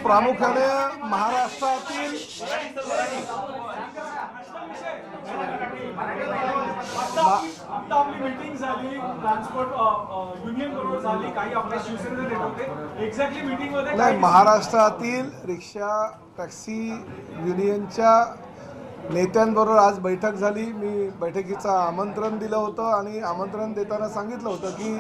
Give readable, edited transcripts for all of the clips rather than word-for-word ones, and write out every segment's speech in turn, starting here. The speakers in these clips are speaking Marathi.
प्रामुख्याने महाराष्ट्रातील आता आपली मीटिंग झाली, ट्रान्सपोर्ट युनियन बरोबर झाली, काही आपल्या शिवसेनेचे नेते होते. एक्झॅक्टली मीटिंग मध्ये नाही, महाराष्ट्रातील रिक्षा टॅक्सी युनियनच्या नेत्यांबरोबर आज बैठक झाली. मी बैठकीचं आमंत्रण दिलं होतं आणि आमंत्रण देताना सांगितलं होतं की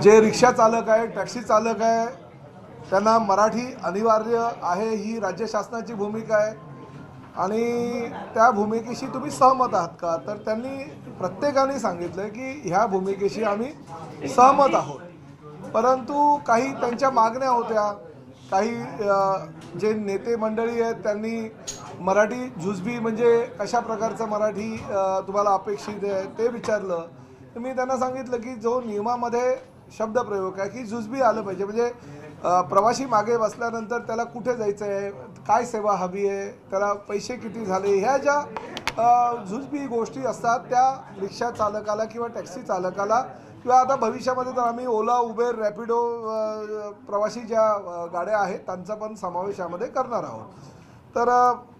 जे रिक्षा चालक आहे, टॅक्सी चालक आहे, त्यांना मराठी अनिवार्य आहे, ही राज्य शासनाची भूमिका आहे आणि त्या भूमिकेशी तुम्ही सहमत आहात का? तर त्यांनी प्रत्येकाने सांगितलं की ह्या भूमिकेशी आम्ही सहमत आहोत, परंतु काही त्यांच्या मागण्या होत्या. काही जे नेते मंडळी आहेत त्यांनी मराठी जुजबी म्हणजे कशा प्रकारचं मराठी तुम्हाला अपेक्षित आहे ते विचारलं. तर मी त्यांना सांगितलं की जो नियमामध्ये शब्दप्रयोग आहे की जुजबी आलं पाहिजे, म्हणजे प्रवासी मागे बसल्यानंतर त्याला कुठे जायचं आहे, काय सेवा हवी आहे, त्याला पैसे किती झाले, ह्या ज्या जुजबी गोष्टी असतात त्या रिक्षा चालकाला किंवा टॅक्सी चालकाला किंवा आता भविष्यामध्ये तर आम्ही ओला, उबेर, रॅपिडो प्रवासी ज्या गाड्या आहेत त्यांचा पण समावेश यामध्ये करणार आहोत. तर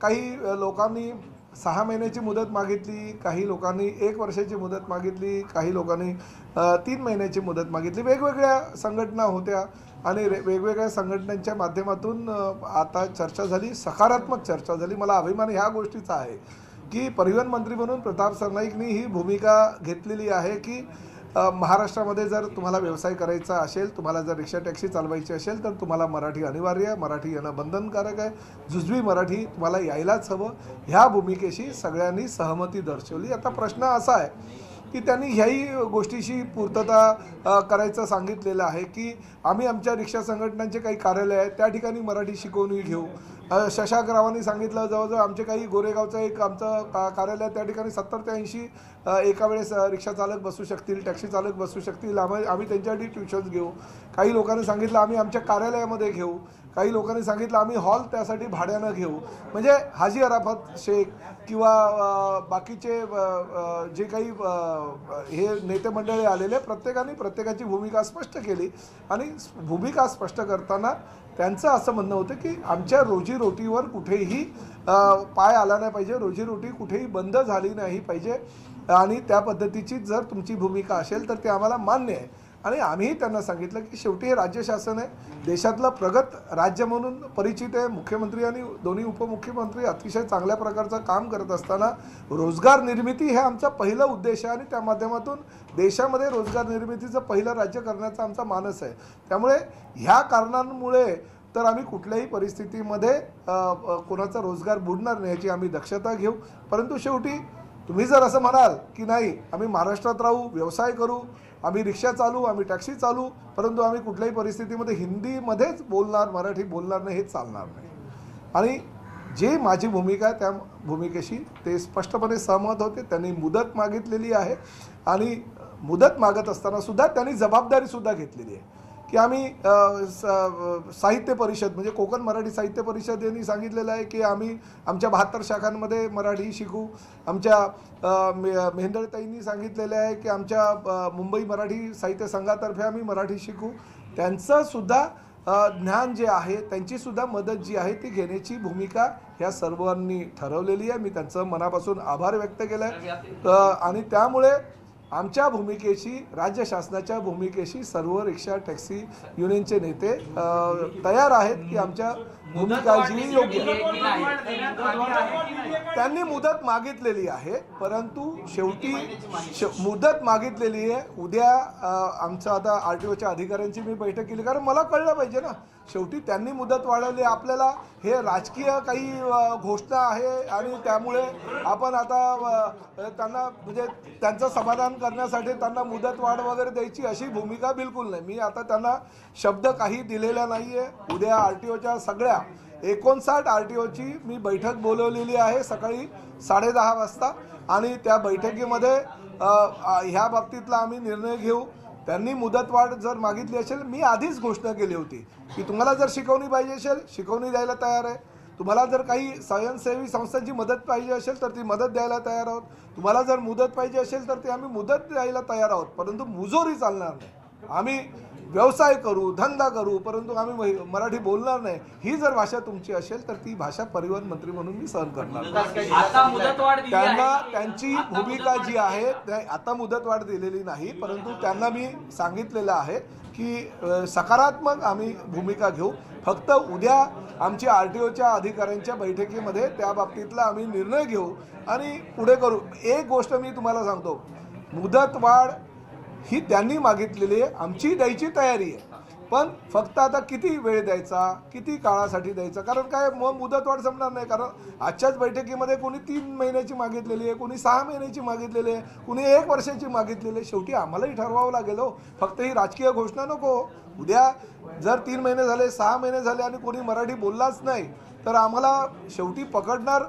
काही लोकांनी 6 महिन्याची मुदत मागितली, काही लोकांनी 1 वर्षाची मुदत मागितली, काही लोकांनी 3 महिन्याची मुदत मागितली. वेगवेगळ्या संघटना होत्या आणि वेगवेगळ्या संघटनांच्या माध्यमातून आता चर्चा झाली, सकारात्मक चर्चा झाली. मला अभिमान ह्या गोष्टीचा आहे की परिवहन मंत्री म्हणून प्रताप सरनाईकनी ही भूमिका घेतलेली आहे की महाराष्ट्रामध्ये जर तुम्हाला व्यवसाय करायचा असेल, तुम्हाला जर रिक्षा टॅक्सी चालवायची असेल तर तुम्हाला मराठी अनिवार्य आहे, मराठी येणं बंधनकारक आहे, जुजबी मराठी तुम्हाला यायलाच हवं. ह्या भूमिकेशी सगळ्यांनी सहमती दर्शवली. आता प्रश्न असा आहे की त्यांनी ह्याही गोष्टीशी पूर्तता करायचं सांगितलेलं आहे की आम्ही आमच्या रिक्षा संघटनांचे काही कार्यालय आहेत त्या ठिकाणी मराठी शिकवणी घेऊ. शशांक रावांनी सांगितलं जवळजवळ आमचे काही गोरेगावचं एक आमचं कार्यालय त्या ठिकाणी 70 ते 80 एका वेळेस रिक्षा चालक बसू शकतील, टॅक्सी चालक बसू शकतील, आम्ही त्यांच्यासाठी ट्युशन्स घेऊ. काही लोकांनी सांगितलं आम्ही आमच्या कार्यालयामध्ये घेऊ, काही लोकांनी सांगितलं आम्ही हॉल त्यासाठी भाड्यानं घेऊ. म्हणजे हाजी अराफत शेख किंवा बाकीचे जे काही हे नेते मंडळी आलेले प्रत्येकाने प्रत्येकाची भूमिका स्पष्ट केली आणि भूमिका स्पष्ट करताना त्यांचं असं म्हणणं होतं की आमच्या रोजीरोटीवर कुठेही पाय आला नाही पाहिजे, रोजीरोटी कुठेही बंद झाली नाही पाहिजे आणि त्या पद्धतीची जर तुमची भूमिका असेल तर ते आम्हाला मान्य आहे. आणि आम्हीही त्यांना सांगितलं की शेवटी हे राज्य शासन आहे, देशातलं प्रगत राज्य म्हणून परिचित आहे. मुख्यमंत्री आणि दोन्ही उपमुख्यमंत्री अतिशय चांगल्या प्रकारचं काम करत असताना रोजगार निर्मिती हे आमचा पहिलं उद्देश आहे आणि त्या माध्यमातून देशामध्ये रोजगार निर्मितीचं पहिलं राज्य करण्याचा आमचा मानस आहे. त्यामुळे ह्या कारणांमुळे तर आम्ही कुठल्याही परिस्थितीमध्ये कोणाचा रोजगार बुडणार नाही याची आम्ही दक्षता घेऊ. परंतु शेवटी तुम्ही जर असं म्हणाल की नाही आम्ही महाराष्ट्रात राहू, व्यवसाय करू, आम्ही रिक्षा चालू, आम्ही टॅक्सी चालू, परंतु आम्ही कुठल्याही परिस्थितीमध्ये हिंदीमध्येच बोलणार, मराठी बोलणार नाही, हे चालणार नाही. आणि जे माझी भूमिका आहे त्या भूमिकेशी ते स्पष्टपणे सहमत होते. त्यांनी मुदत मागितलेली आहे आणि मुदत मागत असताना सुद्धा त्यांनी जबाबदारीसुद्धा घेतलेली आहे की आम्ही साहित्य परिषद म्हणजे कोकण मराठी साहित्य परिषद यांनी सांगितलेलं आहे की आम्ही आमच्या 72 शाखांमध्ये मराठी शिकू. आमच्या मेहंदळताईंनी सांगितलेलं आहे की आमच्या मुंबई मराठी साहित्य संघातर्फे आम्ही मराठी शिकू. त्यांचंसुद्धा ज्ञान जे आहे, त्यांचीसुद्धा मदत जी आहे ती घेण्याची भूमिका ह्या सर्वांनी ठरवलेली आहे. मी त्यांचं मनापासून आभार व्यक्त केलं आहे आणि त्यामुळे आमच्या भूमिकेशी, राज्य शासनाच्या भूमिकेशी सर्व रिक्षा टॅक्सी युनियनचे नेते तयार आहेत की आमच्या भूमिका जी योग्य आहे. त्यांनी मुदत मागितलेली आहे, परंतु शेवटी मुदत मागितलेली आहे. उद्या आमचं आता RTOच्या अधिकाऱ्यांची मी बैठक केली, कारण मला कळलं पाहिजे ना, शेवटी त्यांनी मुदत वाढवली. आपल्याला हे राजकीय काही घोषणा आहे आणि त्यामुळे आपण आता त्यांना म्हणजे त्यांचं समाधान करण्यासाठी त्यांना मुदत वाढ वगैरे द्यायची अशी भूमिका बिलकुल नाही. मी आता त्यांना शब्द काही दिलेला नाही आहे. उद्या RTOच्या सगळ्या 59 RTOची मी बैठक बोलवलेली आहे सकाळी 10:30 वाजता आणि त्या बैठकीमध्ये ह्या बाबतीतला आम्ही निर्णय घेऊ. त्यांनी मुदतवाढ जर मागितली असेल, मी आधीच घोषणा केली होती की तुम्हाला जर शिकवणी पाहिजे असेल शिकवणी द्यायला तयार आहे, तुम्हाला जर काही स्वयंसेवी संस्थांची मदत पाहिजे असेल तर ती मदत द्यायला तयार आहोत, तुम्हाला जर मुदत पाहिजे असेल तर ती आम्ही मुदत द्यायला तयार आहोत, परंतु मुजोरी चालणार नाही. आम्ही व्यवसाय करू, धंदा करू, परंतु आम्ही मराठी बोलणार नाही, ही जर भाषा तुमची असेल तर ती भाषा परिवहन मंत्री म्हणून मी सहन करणार नाही. आता मुदतवाढ दिली त्यांना आहे. त्यांची आता भूमिका मुदतवाढ जी आहे आता मुदतवाढ दिलेली नाही, परंतु त्यांना मी सांगितलेलं आहे की सकारात्मक आम्ही भूमिका घेऊ. फक्त उद्या आमची RTOच्या अधिकाऱ्यांच्या बैठकीमध्ये त्या बाबतीतला आम्ही निर्णय घेऊ आणि पुढे करू. एक गोष्ट मी तुम्हाला सांगतो, मुदतवाढ ही त्यांनी मागितलेली आहे, आमची द्यायची तयारी आहे, पण फक्त आता किती वेळ द्यायचा, किती काळासाठी द्यायचा, कारण काय मग मुदतवाढ संपणार नाही. कारण आजच्याच बैठकीमध्ये कोणी 3 महिन्याची मागितलेली आहे, कोणी 6 महिन्याची मागितलेली आहे, कोणी 1 वर्षाची मागितलेली आहे. शेवटी आम्हालाही ठरवावं लागेल हो, फक्त ही राजकीय घोषणा नको. उद्या जर 3 महिने झाले, 6 महिने झाले आणि कोणी मराठी बोललाच नाही तर आम्हाला शेवटी पकडणार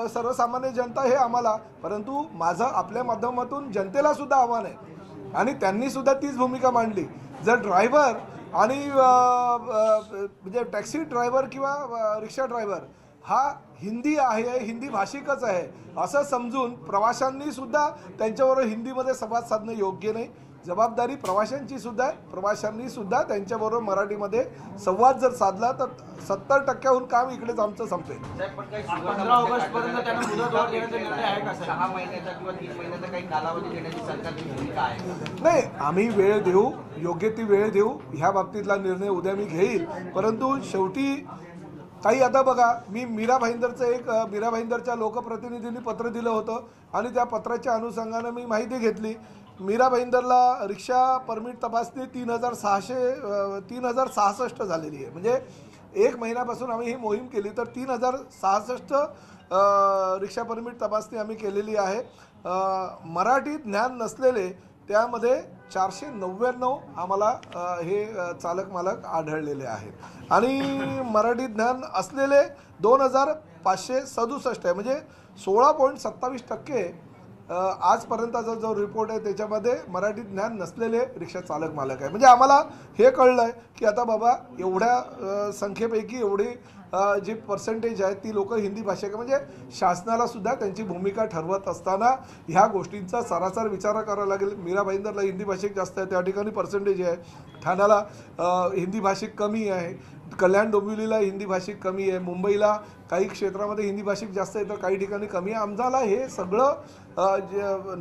सर्वसामान्य जनता हे आम्हाला. परंतु माझं आपल्या माध्यमातून जनतेला सुद्धा आव्हान आहे आणि त्यांनी सुद्धा तीच भूमिका मांडली. जर ड्रायव्हर आणि म्हणजे टॅक्सी ड्रायव्हर किंवा रिक्षा ड्रायव्हर हा हिंदी आहे, हिंदी भाषिकच आहे असं समजून प्रवाशांनी सुद्धा त्यांच्याबरोबर हिंदीमध्ये संवाद साधणं योग्य नाही. जबाबदारी प्रवाशांची सुद्धा आहे. प्रवाशांनी सुद्धा त्यांच्याबरोबर मराठीमध्ये संवाद जर साधला तर 70% काम इकडेच आमचं संपेल. 15 ऑगस्टपर्यंत त्यांना मुदतवाढ देण्याचा निर्णय आहे का? 6 महिन्याचा किंवा 3 महिन्याचा काही कालावधी देण्याची सरकारची भूमिका आहे? नाही, आम्ही वेळ देऊ, योग्य ती वेळ देऊ. ह्या बाबतीतला निर्णय उद्या मी घेईल. परंतु शेवटी काही आता बघा, मी मीरा भाईंदरच्या लोकप्रतिनिधींनी पत्र दिलं होतं आणि त्या पत्राच्या अनुषंगानं मी माहिती घेतली. मीरा भाईंदरला रिक्षा परमिट तपासणी 3066 झालेली आहे. म्हणजे 1 महिन्यापासून आम्ही ही मोहीम केली तर 3066 रिक्षा परमिट तपासणी आम्ही केलेली आहे. मराठी ज्ञान नसलेले त्यामध्ये 499 आम्हाला हे चालक मालक आढळलेले आहेत आणि मराठी ज्ञान असलेले 2567 आहे. म्हणजे 16.27% आजपर्यंतचा जो रिपोर्ट आहे त्याच्यामध्ये मराठी ज्ञान नसलेले रिक्षा चालक मालक आहे. म्हणजे आम्हाला हे कळलं आहे की आता बाबा एवढ्या संख्येपैकी एवढी जी पर्सेंटेज आहे ती लोक हिंदी भाषिक, म्हणजे शासनाला सुद्धा त्यांची भूमिका ठरवत असताना ह्या गोष्टींचा सरासर विचार करावा लागेल. मीरा भाईंदरला हिंदी भाषिक जास्त आहे, त्या ठिकाणी पर्सेंटेज आहे. ठाण्याला हिंदी भाषिक कमी आहे, कल्याण डोंबिवलीला हिंदी भाषिक कमी आहे, मुंबईला काही क्षेत्रामध्ये हिंदी भाषिक जास्त आहे तर काही ठिकाणी कमी आहे. आम्हाला हे सगळं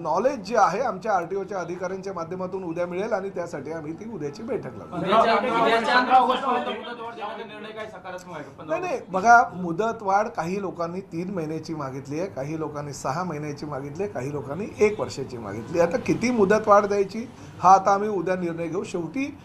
नॉलेज जे आहे आमच्या RTOच्या अधिकाऱ्यांच्या माध्यमातून उद्या मिळेल आणि त्यासाठी आम्ही ती उद्याची बैठक लावू. नाही, बघा, मुदतवाढ काही लोकांनी 3 महिन्याची मागितली आहे, काही लोकांनी 6 महिन्याची मागितली आहे, काही लोकांनी 1 वर्षाची मागितली. आता किती मुदतवाढ द्यायची हा आता आम्ही उद्या निर्णय घेऊ. शेवटी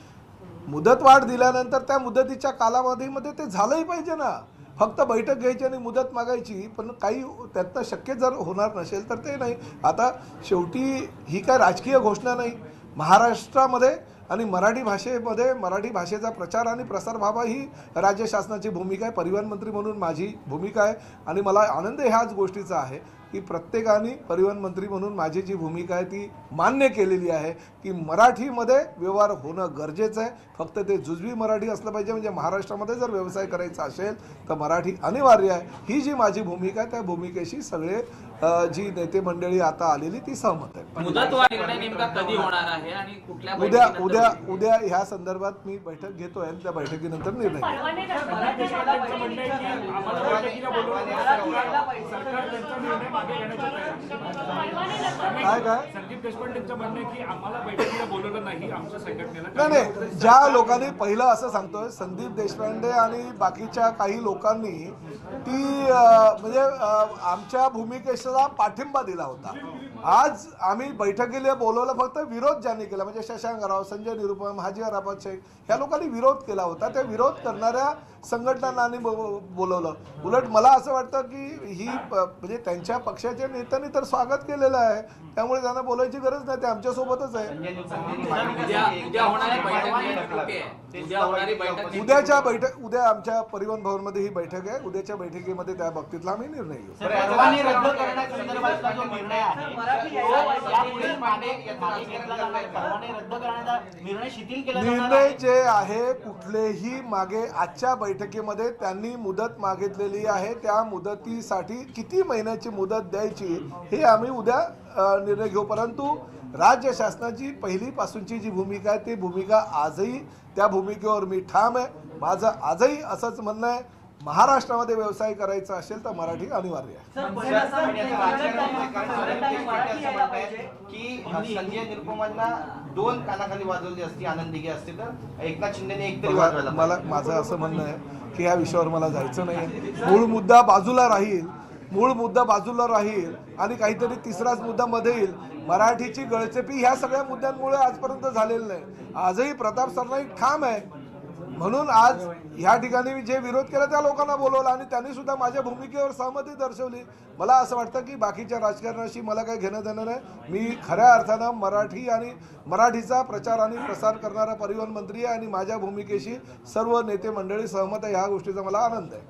मुदतवाढ दिल्यानंतर त्या मुदतीच्या कालावधीमध्ये ते झालंही पाहिजे ना. फक्त बैठक घ्यायची आणि मुदत मागायची, पण काही त्यातनं शक्य जर होणार नसेल तर ते नाही. आता शेवटी ही काय राजकीय घोषणा नाही. महाराष्ट्रामध्ये आणि मराठी भाषेमध्ये मराठी भाषेचा प्रचार आणि प्रसार व्हावा ही राज्य शासनाची भूमिका आहे. परिवहन मंत्री म्हणून माझी भूमिका आहे आणि मला आनंद ह्याच गोष्टीचा आहे की प्रत्येकाने परिवहन मंत्री म्हणून माझी जी भूमिका आहे ती मान्य केलेली आहे की मराठीमध्ये व्यवहार होणं गरजेचं आहे. फक्त ते जुजवी मराठी असलं पाहिजे. म्हणजे महाराष्ट्रामध्ये जर व्यवसाय करायचा असेल तर मराठी अनिवार्य आहे. ही जी माझी भूमिका आहे त्या भूमिकेशी सगळे जी नेते मंडळी आता आलेली ती सहमत आहे. मुदतवाढ निर्णय नेमका कधी होणार आहे आणि कुठल्या उद्या ह्या संदर्भात मी बैठक घेतोय आणि त्या बैठकीनंतर निर्णय काय संदीप देशपांडेंचं म्हणणं आहे की आम्हाला बैठकीला बोलवलं नाही आमच्या संघटनेला. नाही, ज्या लोकांनी पहिलं असं सांगतोय संदीप देशपांडे आणि बाकीच्या काही लोकांनी ती म्हणजे आमच्या भूमिकेचा पाठिंबा दिला होता. आज आम्ही बैठकीला बोलवलं, फक्त विरोध ज्यांनी केला म्हणजे शशांक राव, संजय निरुपम, हाजी अराफत शेख ह्या लोकांनी विरोध केला होता. त्या विरोध करणाऱ्या संघटनांनी बोलवलं. उलट मला असं वाटतं की ही म्हणजे त्यांच्या पक्षाच्या नेत्यांनी तर स्वागत केलेलं आहे, त्यामुळे त्यांना बोलायची गरज नाही, ते आमच्या सोबतच आहे. उद्या आमच्या परिवहन भवनमध्ये ही बैठक आहे. उद्याच्या बैठकीमध्ये त्या बाबतीतला आम्ही निर्णय घेऊ. निर्णय जे आहे कुठलेही मागे आजच्या बैठकीमध्ये त्यांनी मुदत मागितलेली आहे, त्या मुदतीसाठी किती महिन्याची मुदत द्यायची हे आम्ही उद्या निर्णय घेऊ. परंतु राज्य शासनाची पहिलीपासूनची जी भूमिका आहे ती भूमिका आजही त्या भूमिकेवर मी ठाम आहे. माझं आजही असंच म्हणणं आहे, महाराष्ट्रामध्ये व्यवसाय करायचा असेल तर मराठी अनिवार्य आहे. की संजय निरुपमांना 2 कानाखाली वाजवली असती, आनंद दिघे असते तर एकनाथ शिंदेने एक तरी वाजवायला मला माझं असं म्हणणं आहे की या विषयावर मला जायचं नाही. मूळ मुद्दा बाजूला राहील आणि काहीतरी तिसराच मुद्दा मध्ये येईल. मराठीची गळचेपी ह्या सगळ्या मुद्द्यांमुळे आजपर्यंत झालेलं नाही. आजही प्रताप सरनाईक ठाम आहे, म्हणून आज ह्या ठिकाणी जे विरोध केला त्या लोकांना बोलवलं आणि त्यांनी सुद्धा माझ्या भूमिकेवर सहमती दर्शवली. मला असं वाटतं की बाकीच्या राजकारणाशी मला काही घेणं देणं नाही. मी खऱ्या अर्थानं मराठी आणि मराठीचा प्रचार आणि प्रसार करणारा परिवहन मंत्री आहे आणि माझ्या भूमिकेशी सर्व नेते मंडळी सहमत आहे. ह्या गोष्टीचा मला आनंद आहे.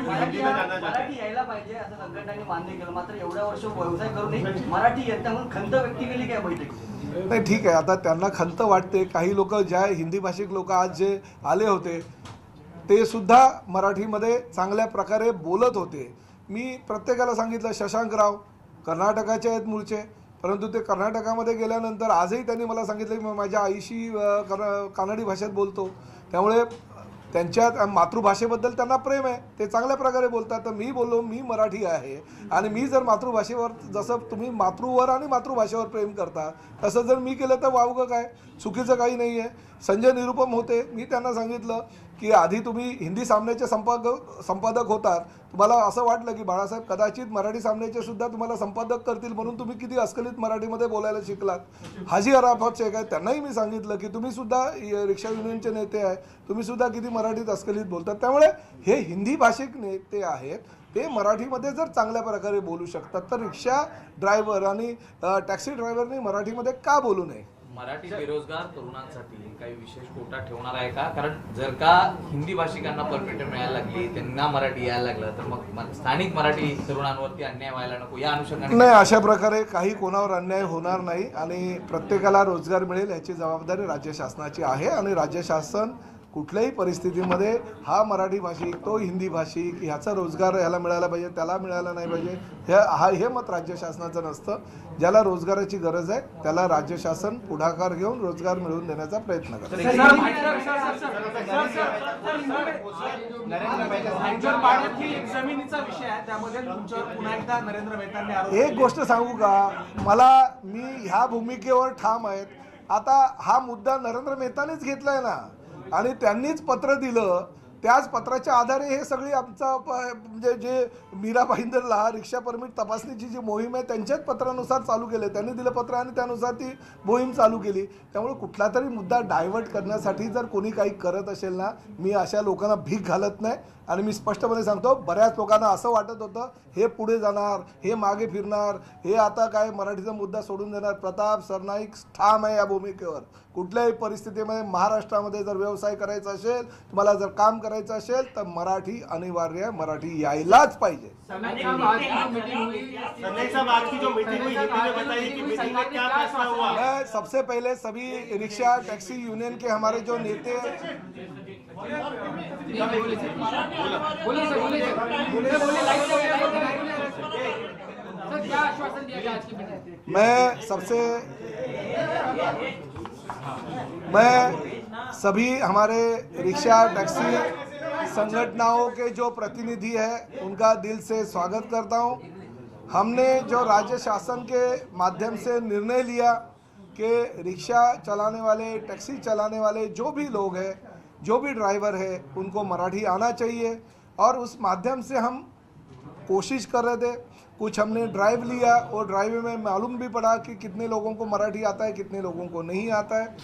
मराठी यायला पाहिजे असं संघटनांनी मान्य केलं, मात्र एवढ्या वर्ष व्यवसाय करूनही मराठी येत नाही म्हणून खंत व्यक्त केली काय बैठकीत? नाही, ठीक आहे, आता त्यांना खंत वाटते. काही लोक ज्या हिंदी भाषिक लोक आज जे आले होते ते सुद्धा मराठीमध्ये चांगल्या प्रकारे बोलत होते. मी प्रत्येकाला सांगितलं, शशांकराव कर्नाटकाचे आहेत मूळचे, परंतु ते कर्नाटकामध्ये गेल्यानंतर आजही त्यांनी मला सांगितलं की माझ्या आईशी कानडी भाषेत बोलतो. त्यामुळे त्यांच्या मातृभाषेबद्दल त्यांना प्रेम आहे, ते चांगल्या प्रकारे बोलतात. तर मी बोललो मी मराठी आहे आणि मी जर मातृभाषेवर, जसं तुम्ही मातृवर आणि मातृभाषेवर प्रेम करता तसं जर मी केलं तर वावगं काय, चुकीचं काही नाही आहे. संजय निरुपम होते, मी त्यांना सांगितलं की आधी तुम्ही हिंदी सामन्याचे संपादक होतात, तुम्हाला असं वाटलं की बाळासाहेब कदाचित मराठी सामन्याचे सुद्धा तुम्हाला संपादक करतील म्हणून तुम्ही किती अस्खलित मराठीमध्ये बोलायला शिकलात. हाजी अराफत शेख आहे, त्यांनाही मी सांगितलं की तुम्ही सुद्धा रिक्षा युनियनचे नेते आहे, तुम्ही सुद्धा किती मराठीत अस्खलित बोलतात. त्यामुळे हे हिंदी भाषिक नेते आहेत, ते मराठीमध्ये जर चांगल्या प्रकारे बोलू शकतात तर रिक्षा ड्रायव्हर आणि टॅक्सी ड्रायव्हरनी मराठीमध्ये का बोलू नये? मराठी बेरोजगार तरुणांसाठी काही विशेष कोटा ठेवणार आहे का? कारण जर का हिंदी भाषिकांना परमिट मिळायला लागली, त्यांना मराठी यायला लागलं तर मग स्थानिक मराठी तरुणांवरती अन्याय व्हायला नको या अनुषंगाने नाही, अशा प्रकारे काही कोणावर अन्याय होणार नाही आणि प्रत्येकाला रोजगार मिळेल याची जबाबदारी राज्य शासनाची आहे. आणि राज्य शासन कुठल्याही परिस्थितीमध्ये हा मराठी भाषिक तो हिंदी भाषिक ह्याचा रोजगार ह्याला मिळाला पाहिजे त्याला मिळाला नाही पाहिजे हे मत राज्य शासनाचं नसतं. ज्याला रोजगाराची गरज आहे त्याला राज्य शासन पुढाकार घेऊन रोजगार मिळवून देण्याचा प्रयत्न करतं. जमिनीचा विषय आहे, त्यामध्ये तुमच्यावर पुन्हा एकदा नरेंद्र मेहतांनी आरोप एक गोष्ट सांगू का, मी ह्या भूमिकेवर ठाम आहेत. आता हा मुद्दा नरेंद्र मेहतानीच घेतलाय ना आणि त्यांनीच पत्र दिलं, त्याच पत्राच्या आधारे हे सगळी आमचा म्हणजे जे मीरा भाईंदरला रिक्षा परमिट तपासणीची जी मोहीम आहे त्यांच्याच पत्रानुसार चालू केलं. त्यांनी दिलं पत्र आणि त्यानुसार ती मोहीम चालू केली. त्यामुळे कुठला तरी मुद्दा डायव्हर्ट करण्यासाठी जर कोणी काही करत असेल ना, मी अशा लोकांना भीक घालत नाही. आणि मी स्पष्टपणे सांगतो, बऱ्याच लोकांना असं वाटत होतं हे पुढे जाणार, हे मागे फिरणार, हे आता काय मराठीचा मुद्दा सोडून देणार. प्रताप सरनाईक ठाम आहे या भूमिकेवर. कुठल्याही परिस्थितीमध्ये महाराष्ट्रामध्ये जर व्यवसाय करायचा असेल, तुम्हाला जर काम करायचं असेल तर मराठी अनिवार्य आहे, मराठी यायलाच पाहिजे. मैं सबसे पहले सभी रिक्शा टैक्सी यूनियन के हमारे जो नेते मैं सभी हमारे रिक्शा टैक्सी संगठनों के जो प्रतिनिधि हैं उनका दिल से स्वागत करता हूं। हमने जो राज्य शासन के माध्यम से निर्णय लिया कि रिक्शा चलाने वाले, टैक्सी चलाने वाले जो भी लोग हैं, जो भी ड्राइवर है, उनको मराठी आना चाहिए और उस माध्यम से हम कोशिश कर रहे थे। कुछ हमने ड्राइव लिया और ड्राइव में मालूम भी पड़ा कि कितने लोगों को मराठी आता है, कितने लोगों को नहीं आता है।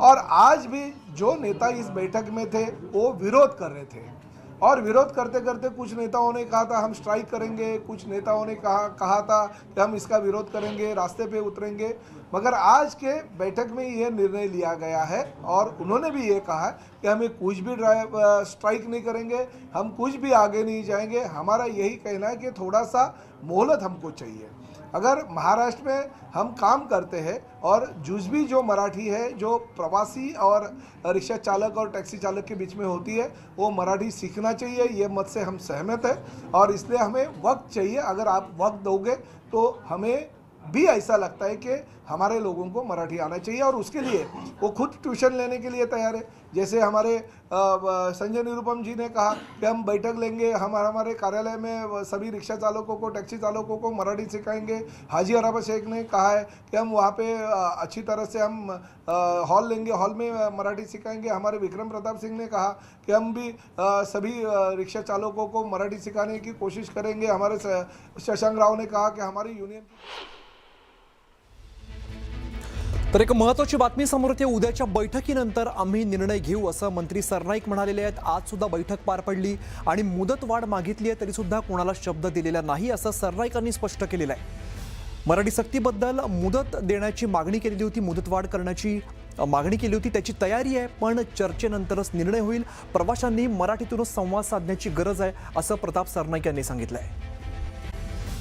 और आज भी जो नेता इस बैठक में थे वो विरोध कर रहे थे और विरोध करते करते कुछ नेताओं ने कहा था हम स्ट्राइक करेंगे, कुछ नेताओं ने कहा था कि हम इसका विरोध करेंगे, रास्ते पे उतरेंगे। मगर आज के बैठक में ये निर्णय लिया गया है और उन्होंने भी ये कहा कि हमें कुछ भी स्ट्राइक नहीं करेंगे, हम कुछ भी आगे नहीं जाएंगे। हमारा यही कहना है कि थोड़ा सा मोहलत हमको चाहिए। अगर महाराष्ट्र में हम काम करते हैं और जुज़बी जो मराठी है, जो प्रवासी और रिक्शा चालक और टैक्सी चालक के बीच में होती है, वो मराठी सीखना चाहिए। ये मत से हम सहमत हैं और इसलिए हमें वक्त चाहिए। अगर आप वक्त दोगे तो हमें भी ऐसा लगता है कि हमारे लोगों को मराठी आना चाहिए और उसके लिए वो खुद ट्यूशन लेने के लिए तैयार है। जैसे हमारे संजय निरुपम जी ने कहा कि हम बैठक लेंगे, हम हमारे कार्यालय में सभी रिक्शा चालकों को, टैक्सी चालकों को मराठी सिखाएंगे। हाजी अरब शेख ने कहा है कि हम वहाँ पे अच्छी तरह से हम हॉल लेंगे, हॉल में मराठी सिखाएंगे। हमारे विक्रम प्रताप सिंह ने कहा कि हम भी सभी रिक्शा चालकों को मराठी सिखाने की कोशिश करेंगे। हमारे शशांक राव ने कहा कि हमारी यूनियन तर एक महत्त्वाची बातमी समोर येते। उद्याच्या बैठकीनंतर आम्ही निर्णय घेऊ असं मंत्री सरनाईक म्हणालेले आहेत। आज सुद्धा बैठक पार पडली आणि मुदतवाढ मागितली आहे तरी सुद्धा कोणाला शब्द दिलेला नाही असं सरनाईकांनी स्पष्ट केलेलं आहे। मराठी सक्तीबद्दल मुदत देण्याची मागणी केलेली होती, मुदतवाढ करण्याची मागणी केली होती, त्याची तयारी आहे, पण चर्चेनंतरच निर्णय होईल। प्रवाशांनी मराठीतूनच संवाद साधण्याची गरज आहे असं प्रताप सरनाईक यांनी सांगितलं आहे।